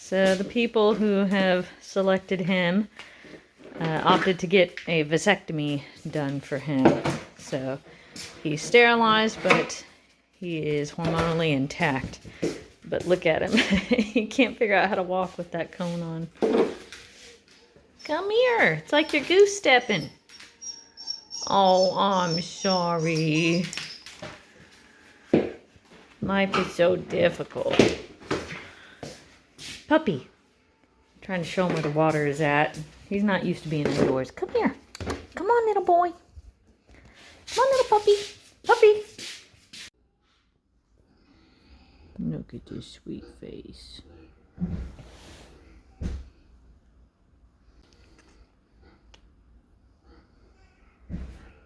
So the people who have selected him opted to get a vasectomy done for him. So he's sterilized, but he is hormonally intact. But look at him. He can't figure out how to walk with that cone on. Come here. It's like you're goose stepping. Oh, I'm sorry. Life is so difficult. Puppy. I'm trying to show him where the water is at. He's not used to being indoors. Come here. Come on, little boy. Come on, little puppy. Puppy. Look at this sweet face.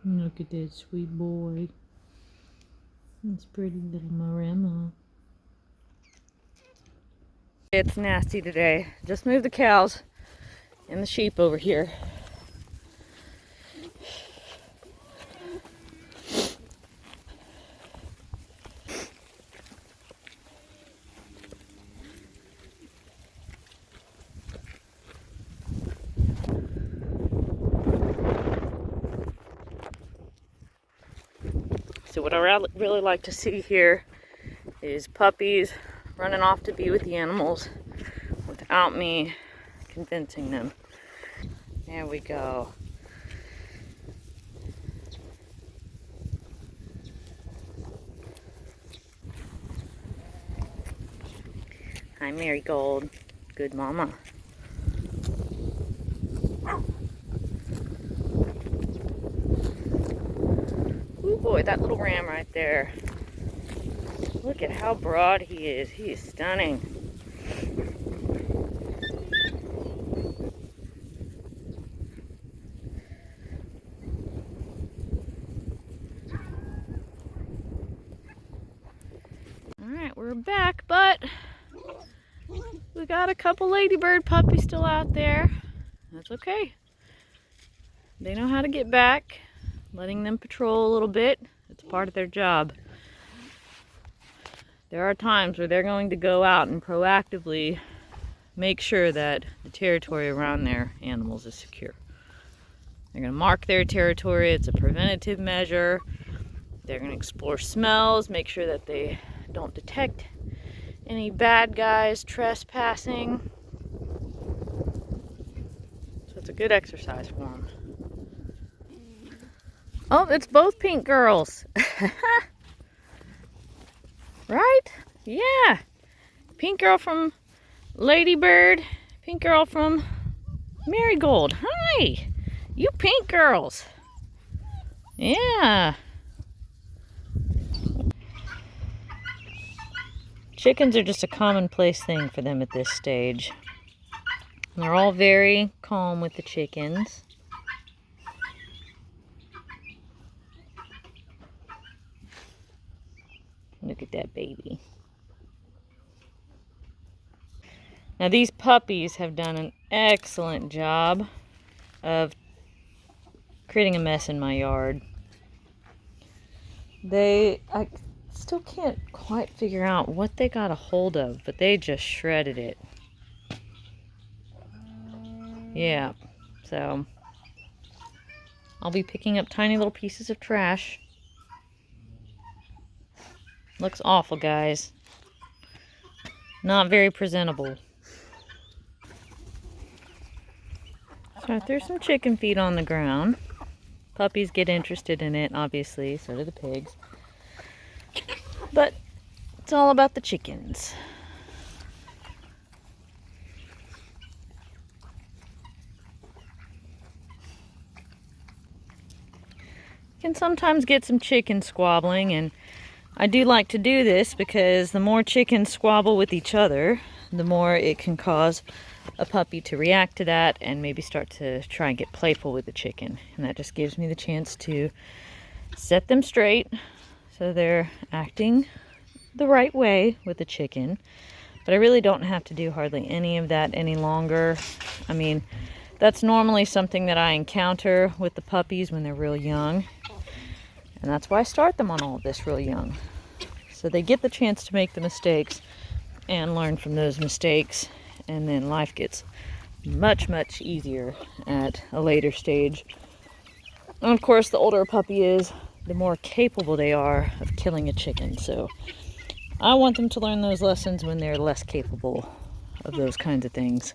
Look at that sweet boy. That's pretty little Maremma. It's nasty today. Just moved the cows and the sheep over here. So what I really like to see here is puppies running off to be with the animals without me convincing them. There we go. Hi, Marigold. Good mama. Ooh boy, that little ram right there. Look at how broad he is. He is stunning. Alright, we're back, but we got a couple ladybird puppies still out there. That's okay. They know how to get back. Letting them patrol a little bit. It's part of their job. There are times where they're going to go out and proactively make sure that the territory around their animals is secure. They're going to mark their territory. It's a preventative measure. They're going to explore smells, make sure that they don't detect any bad guys trespassing. So it's a good exercise for them. Oh, it's both pink girls. Right? Yeah. Pink girl from Ladybird. Pink girl from Marigold. Hi. You pink girls. Yeah. Chickens are just a commonplace thing for them at this stage. And they're all very calm with the chickens. Look at that baby. Now these puppies have done an excellent job of creating a mess in my yard. I still can't quite figure out what they got a hold of, but they just shredded it. Yeah, so I'll be picking up tiny little pieces of trash. Looks awful, guys. Not very presentable. So I threw some chicken feed on the ground. Puppies get interested in it, obviously. So do the pigs. But it's all about the chickens. You can sometimes get some chicken squabbling, and I do like to do this because the more chickens squabble with each other, the more it can cause a puppy to react to that and maybe start to try and get playful with the chicken. And that just gives me the chance to set them straight so they're acting the right way with the chicken. But I really don't have to do hardly any of that any longer. I mean, that's normally something that I encounter with the puppies when they're real young. And that's why I start them on all of this real young. So they get the chance to make the mistakes and learn from those mistakes and then life gets much, much easier at a later stage. And of course, the older a puppy is, the more capable they are of killing a chicken. So I want them to learn those lessons when they're less capable of those kinds of things.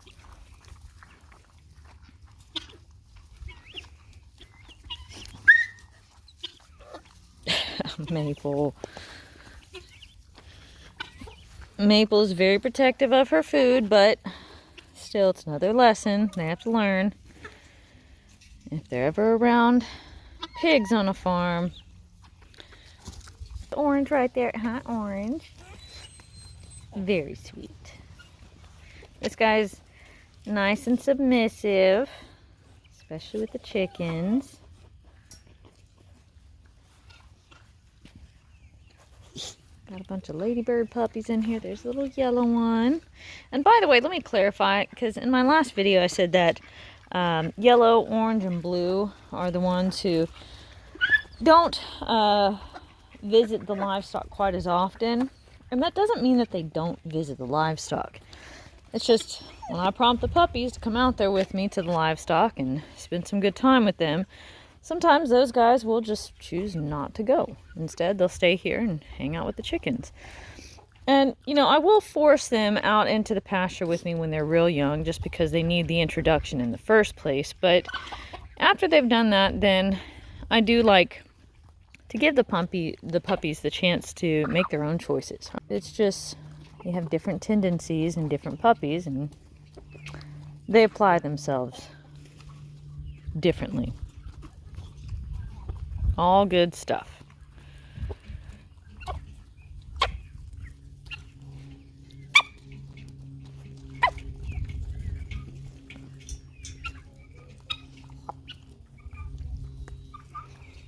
Maple. Maple is very protective of her food, but still, it's another lesson they have to learn. If they're ever around pigs on a farm. Orange right there. Hi, Orange. Very sweet. This guy's nice and submissive, especially with the chickens. Got a bunch of ladybird puppies in here. There's a little yellow one. And by the way, let me clarify, because in my last video I said that yellow, orange, and blue are the ones who don't visit the livestock quite as often. And that doesn't mean that they don't visit the livestock. It's just when I prompt the puppies to come out there with me to the livestock and spend some good time with them, sometimes those guys will just choose not to go. Instead, they'll stay here and hang out with the chickens. And, you know, I will force them out into the pasture with me when they're real young, just because they need the introduction in the first place. But after they've done that, then I do like to give the puppies the chance to make their own choices. It's just, you have different tendencies in different puppies, and they apply themselves differently. All good stuff.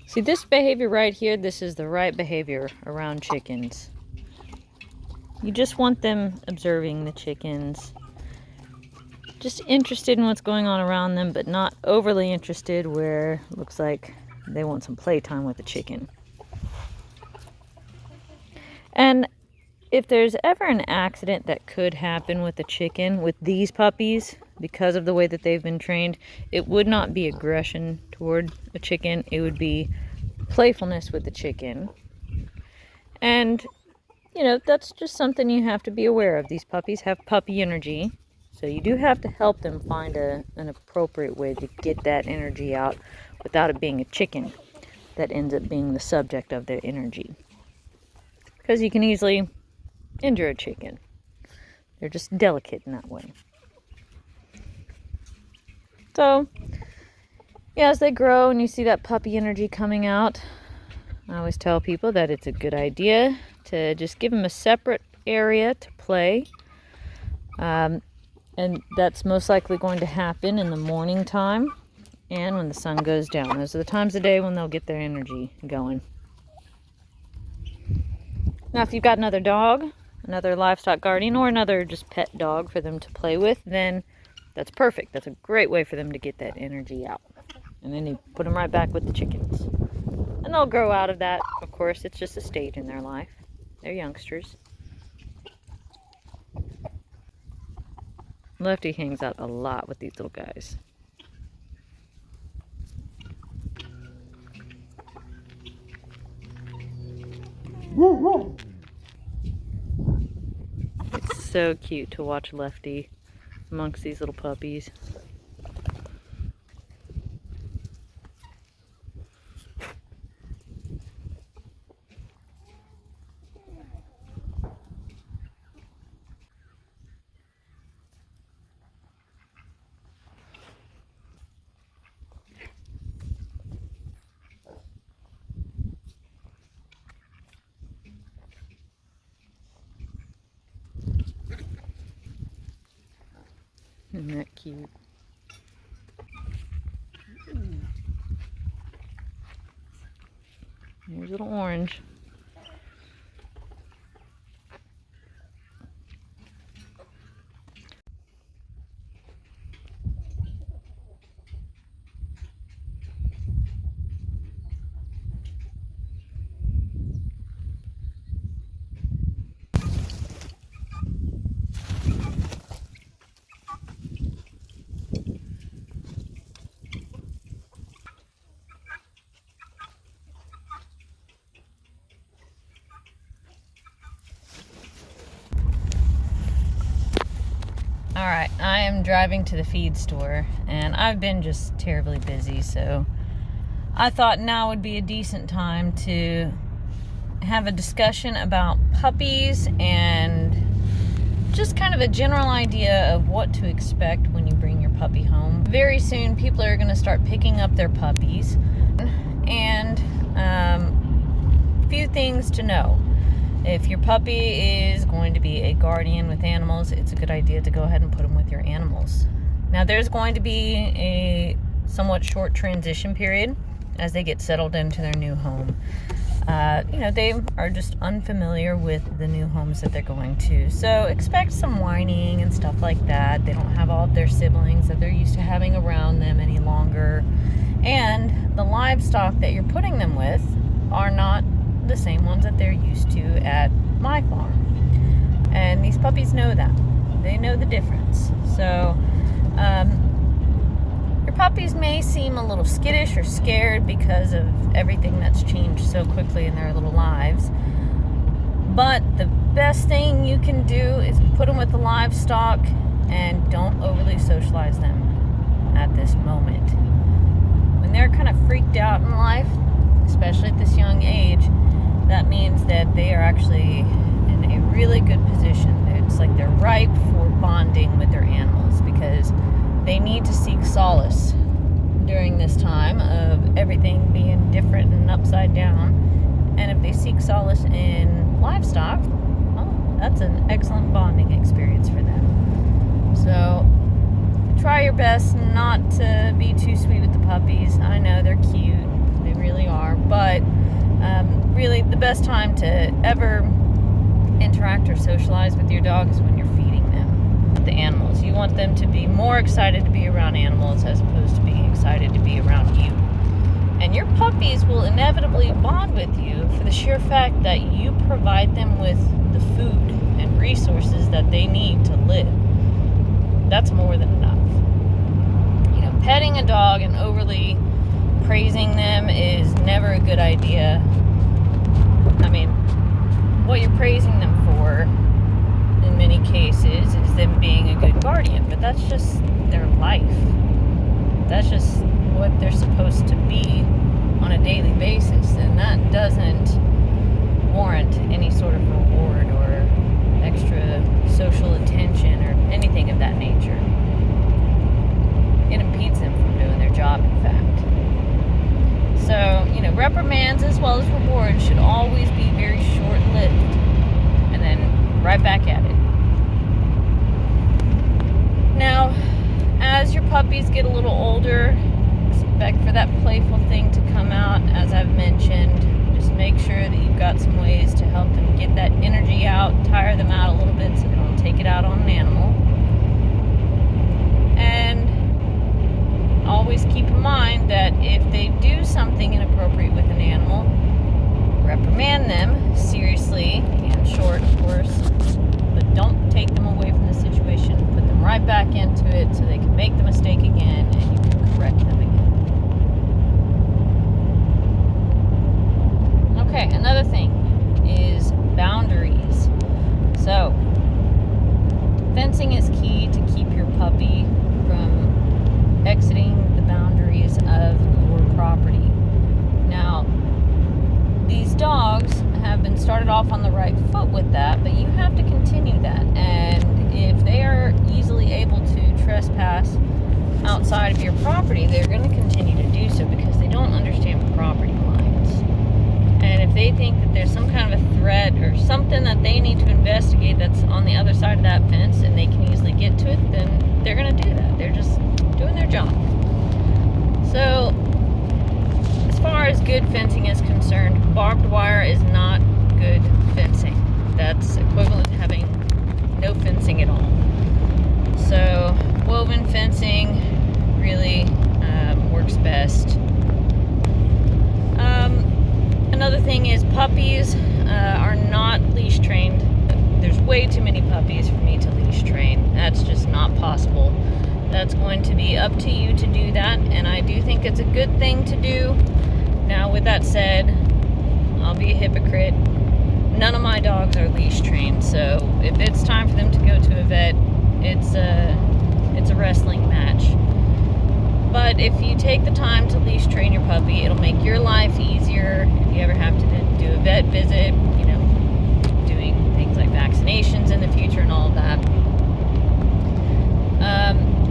See, this behavior right here, this is the right behavior around chickens. You just want them observing the chickens. Just interested in what's going on around them, but not overly interested where it looks like they want some playtime with the chicken. And if there's ever an accident that could happen with the chicken, with these puppies, because of the way that they've been trained, it would not be aggression toward a chicken. It would be playfulness with the chicken. And, you know, that's just something you have to be aware of. These puppies have puppy energy. So you do have to help them find an appropriate way to get that energy out without it being a chicken that ends up being the subject of their energy. Because you can easily injure a chicken. They're just delicate in that way. So, yeah, as they grow and you see that puppy energy coming out, I always tell people that it's a good idea to just give them a separate area to play. And that's most likely going to happen in the morning time and when the sun goes down. Those are the times of day when they'll get their energy going. Now, if you've got another dog, another livestock guardian, or another just pet dog for them to play with, then that's perfect. That's a great way for them to get that energy out. And then you put them right back with the chickens. And they'll grow out of that. Of course, it's just a stage in their life. They're youngsters. Lefty hangs out a lot with these little guys. It's so cute to watch Lefty amongst these little puppies. Isn't that cute? Here's little Orange. Alright, I am driving to the feed store, and I've been just terribly busy, so I thought now would be a decent time to have a discussion about puppies and just kind of a general idea of what to expect when you bring your puppy home. Very soon, people are going to start picking up their puppies, and a few things to know. If your puppy is going to be a guardian with animals, it's a good idea to go ahead and put them with your animals. Now, there's going to be a somewhat short transition period as they get settled into their new home. They are just unfamiliar with the new homes that they're going to. So expect some whining and stuff like that. They don't have all of their siblings that they're used to having around them any longer. And the livestock that you're putting them with are not the same ones that they're used to at my farm. And these puppies know that. They know the difference. So your puppies may seem a little skittish or scared because of everything that's changed so quickly in their little lives. But the best thing you can do is put them with the livestock and don't overly socialize them at this moment. When they're kind of freaked out in life, especially at this young age, that means that they are actually in a really good position. It's like they're ripe for bonding with their animals because they need to seek solace during this time of everything being different and upside down. And if they seek solace in livestock, well, that's an excellent bonding experience for them. So try your best not to be too sweet with the puppies. I know they're cute, they really are, but really the best time to ever interact or socialize with your dog is when you're feeding them the animals. You want them to be more excited to be around animals as opposed to being excited to be around you. And your puppies will inevitably bond with you for the sheer fact that you provide them with the food and resources that they need to live. That's more than enough. Petting a dog and overly praising them is never a good idea. I mean, what you're praising them for in many cases is them being a good guardian, but that's just their life. That's just what they're supposed to be on a daily basis, and that doesn't warrant any sort of reward or extra social attention or anything of that nature. It impedes them from doing their job, in fact. So, reprimands as well as rewards should always be very short-lived and then right back at it. Now, as your puppies get a little older, expect for that playful thing to come out. As I've mentioned, just make sure that you've got some ways to help them get that energy out, tire them out a little bit so they don't take it out on an animal. And always keep in mind that if they do something inappropriate with an animal, reprimand them seriously and short, of course, but don't take them away from the situation. Put them right back into it so they can make the mistake again and you can correct them again. Okay, another thing is boundaries. So, fencing is key to keep your puppy from exiting the boundaries of your property. Now, these dogs have been started off on the right foot with that, but you have to continue that. And if they are easily able to trespass outside of your property, they're going to continue to do so because they don't understand property lines. And if they think that there's some kind of a threat or something that they need to investigate that's on the other side of that fence and they can easily get to it, then they're going to do that. They're just doing their job. So, as far as good fencing is concerned, barbed wire is not good fencing. That's equivalent to having no fencing at all. So, woven fencing really works best. Another thing is puppies are not leash trained. There's way too many puppies for me to leash train. That's just not possible. That's going to be up to you to do that, and I do think it's a good thing to do. Now, with that said, I'll be a hypocrite. None of my dogs are leash trained, so if it's time for them to go to a vet, It's a wrestling match. But if you take the time to leash train your puppy, it'll make your life easier. If you ever have to do a vet visit, you know, doing things like vaccinations in the future and all of that.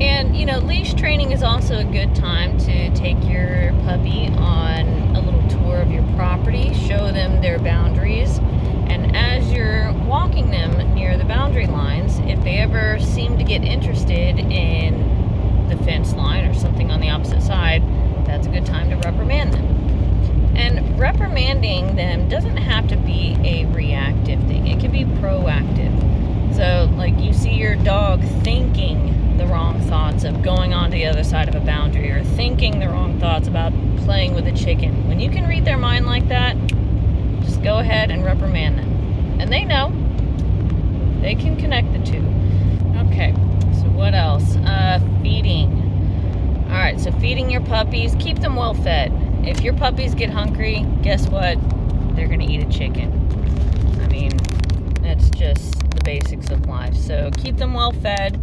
And, you know, leash training is also a good time to take your puppy on a little tour of your property, show them their boundaries, and as you're walking them near the boundary lines, if they ever seem to get interested in the fence line or something on the opposite side, that's a good time to reprimand them. And reprimanding them doesn't have to be a reactive thing. It can be proactive. So, like, you see your dog thinking the wrong thoughts of going on to the other side of a boundary, or thinking the wrong thoughts about playing with a chicken. When you can read their mind like that, just go ahead and reprimand them. And they know. They can connect the two. Okay, so what else? Feeding. Alright, so feeding your puppies, keep them well fed. If your puppies get hungry, guess what? They're going to eat a chicken. I mean, that's just the basics of life. So keep them well fed.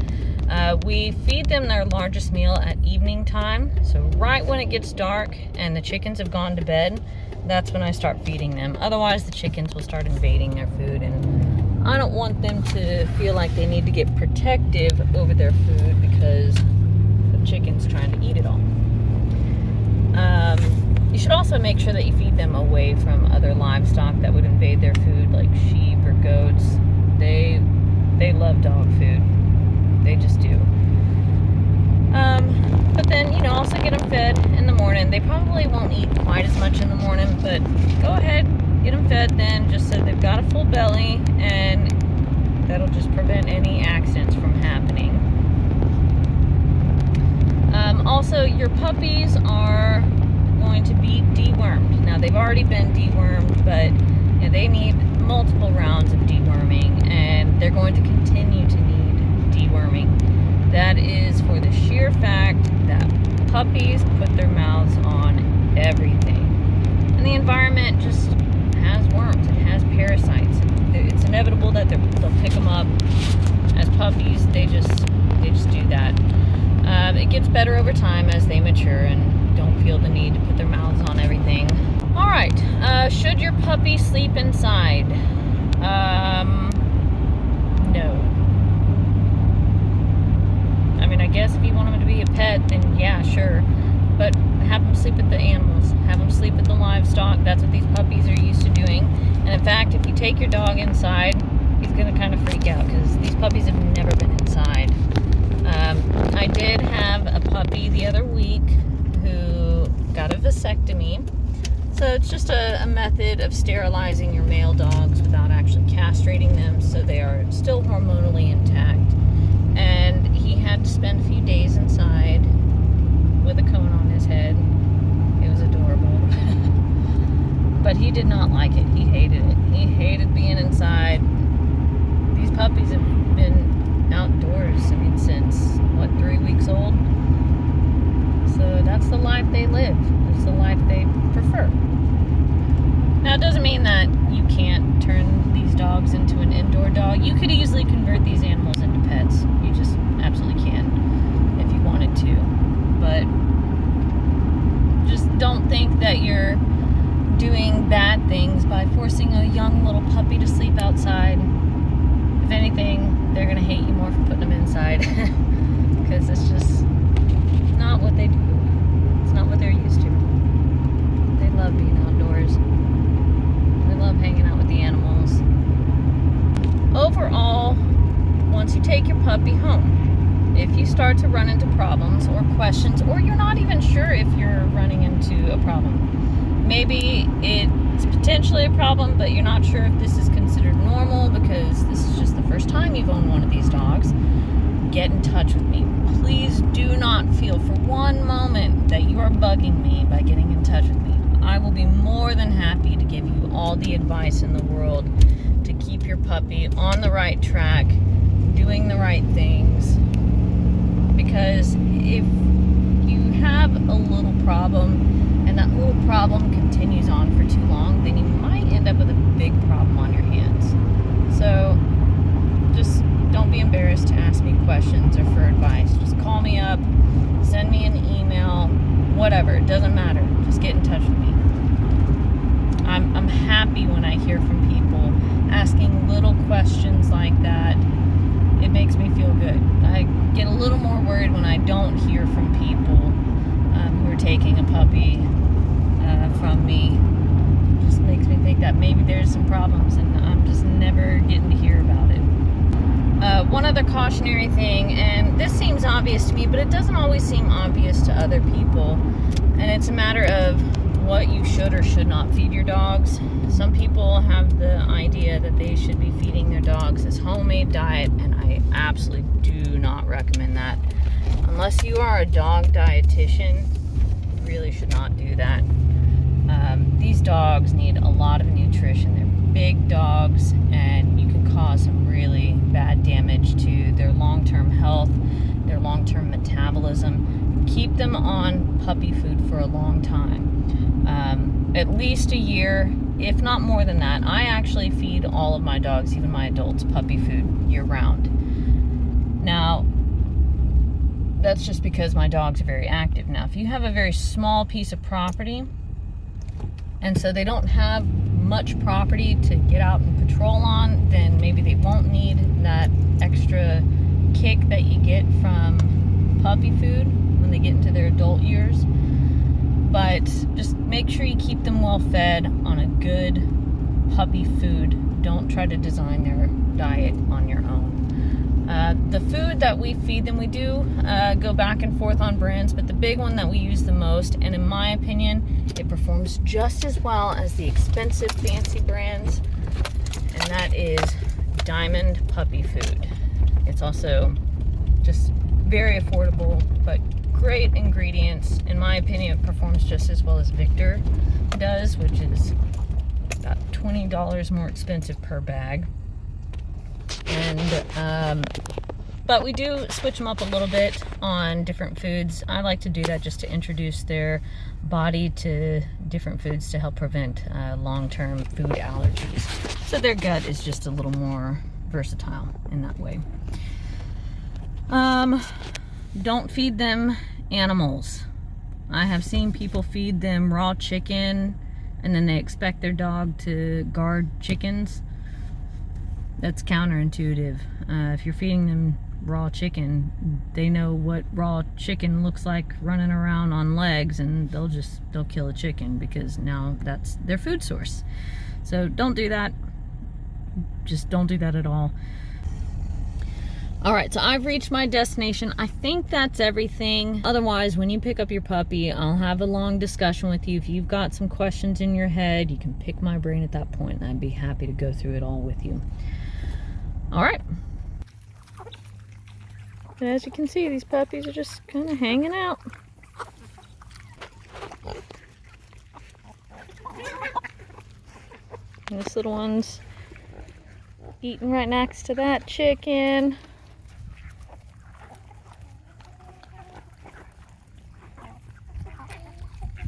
We feed them their largest meal at evening time. So right when it gets dark and the chickens have gone to bed, that's when I start feeding them. Otherwise, the chickens will start invading their food, and I don't want them to feel like they need to get protective over their food because the chicken's trying to eat it all. You should also make sure that you feed them away from other livestock that would invade their food, like sheep or goats. They love dog food. They just do. But then, you know, also get them fed in the morning. They probably won't eat quite as much in the morning, but go ahead, get them fed then, just so they've got a full belly, and that'll just prevent any accidents from happening. Also, your puppies are going to be dewormed. Now, they've already been dewormed, but you know, they need multiple rounds of deworming, and they're going to continue to need deworming. That is for the sheer fact that puppies put their mouths on everything. And the environment just has worms, it has parasites. It's inevitable that they'll pick them up. As puppies, they just do that. It gets better over time as they mature and don't feel the need to put their mouths on everything. Alright, should your puppy sleep inside? No. I mean, I guess if you want them to be a pet, then yeah, sure. But have them sleep with the animals. Have them sleep with the livestock. That's what these puppies are used to doing. And in fact, if you take your dog inside, he's going to kind of freak out because these puppies have never been inside. I did have a puppy the other week who got a vasectomy. So it's just a method of sterilizing your male dogs without actually castrating them, so they are still hormonally intact. And he had to spend a few days inside with a cone on his head. It was adorable. But he did not like it. He hated it. He hated being inside. These puppies have been outdoors, I mean, since, 3 weeks old? So that's the life they live. That's the life they prefer. Now, it doesn't mean that you can't turn these dogs into an indoor dog. You could easily convert these animals into pets. You just absolutely can if you wanted to. But just don't think that you're doing bad things by forcing a young little puppy to sleep outside. If anything, they're going to hate you more for putting them inside. Because it's just not what they do. It's not what they're used to. They love being outdoors. They love hanging out with the animals. Overall, once you take your puppy home, if you start to run into problems or questions, or you're not even sure if you're running into a problem, maybe it's potentially a problem, but you're not sure if this is considered normal because this is just the first time you've owned one of these dogs, get in touch with me. Please do not feel for one moment that you are bugging me by getting in touch with me. I will be more than happy to give you all the advice in the world to keep your puppy on the right track, doing the right things. Because if you have a little problem and that little problem continues on for too long, then you might end up with a big problem on your hands. So just don't be embarrassed to ask me questions or for advice. Just call me up, send me an email, whatever. It doesn't matter. Just get in touch with me. I'm happy when I hear from people asking little questions like that. It makes me feel good. I get a little more worried when I don't hear from people who are taking a puppy from me. It just makes me think that maybe there's some problems and I'm just never getting to hear about it. One other cautionary thing, and this seems obvious to me, but it doesn't always seem obvious to other people, and it's a matter of what you should or should not feed your dogs. Some people have the idea that they should be feeding their dogs this homemade diet, and I absolutely do not recommend that. Unless you are a dog dietitian, you really should not do that. These dogs need a lot of nutrition. They're big dogs, and you can cause some really bad damage to their long-term health, their long-term metabolism. Keep them on puppy food for a long time. At least a year, if not more than that. I actually feed all of my dogs, even my adults, puppy food year-round. Now, that's just because my dogs are very active. Now, if you have a very small piece of property, and so they don't have much property to get out and patrol on, then maybe they won't need that extra kick that you get from puppy food when they get into their adult years. But just make sure you keep them well fed on a good puppy food. Don't try to design their diet on your own. The food that we feed them, we do go back and forth on brands, but the big one that we use the most, and in my opinion, it performs just as well as the expensive fancy brands, and that is Diamond Puppy Food. It's also just very affordable, but great ingredients. In my opinion, it performs just as well as Victor does, which is about $20 more expensive per bag. And but we do switch them up a little bit on different foods. I like to do that just to introduce their body to different foods to help prevent long-term food allergies. So their gut is just a little more versatile in that way. Don't feed them animals. I have seen people feed them raw chicken and then they expect their dog to guard chickens. That's counterintuitive. If you're feeding them raw chicken, they know what raw chicken looks like running around on legs, and they'll kill a chicken because now that's their food source. So don't do that. Just don't do that at all. All right, so I've reached my destination. I think that's everything. Otherwise, when you pick up your puppy, I'll have a long discussion with you. If you've got some questions in your head, you can pick my brain at that point, and I'd be happy to go through it all with you. All right. And as you can see, these puppies are just kind of hanging out. And this little one's eating right next to that chicken.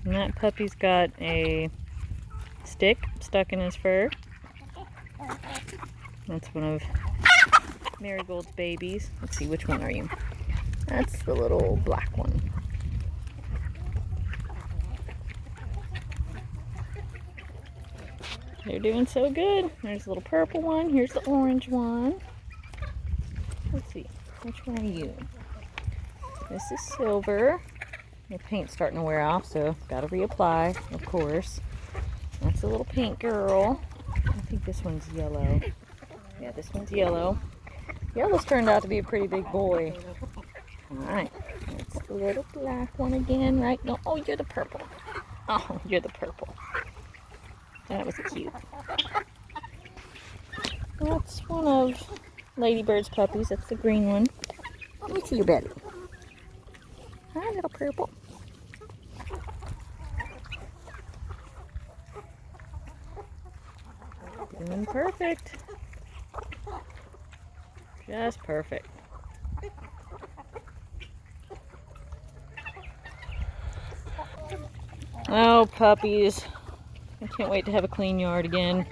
And that puppy's got a stick stuck in his fur. That's one of Marigold's babies. Let's see, which one are you? That's the little black one. They're doing so good. There's a little purple one. Here's the orange one. Let's see, which one are you? This is silver. The paint's starting to wear off, so gotta reapply, of course. That's the little pink girl. I think this one's yellow. Yeah, this one's yellow. Yellow's turned out to be a pretty big boy. Alright, that's the little black one again, right? No, oh, you're the purple. Oh, you're the purple. That was cute. That's one of Ladybird's puppies. That's the green one. Let me see your belly. Hi, little purple. Doing perfect. Just perfect. Oh, puppies. I can't wait to have a clean yard again.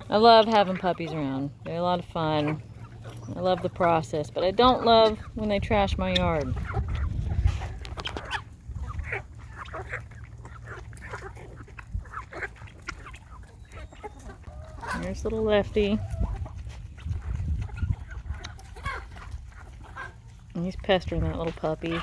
I love having puppies around. They're a lot of fun. I love the process, but I don't love when they trash my yard. There's little Lefty. And he's pestering that little puppy.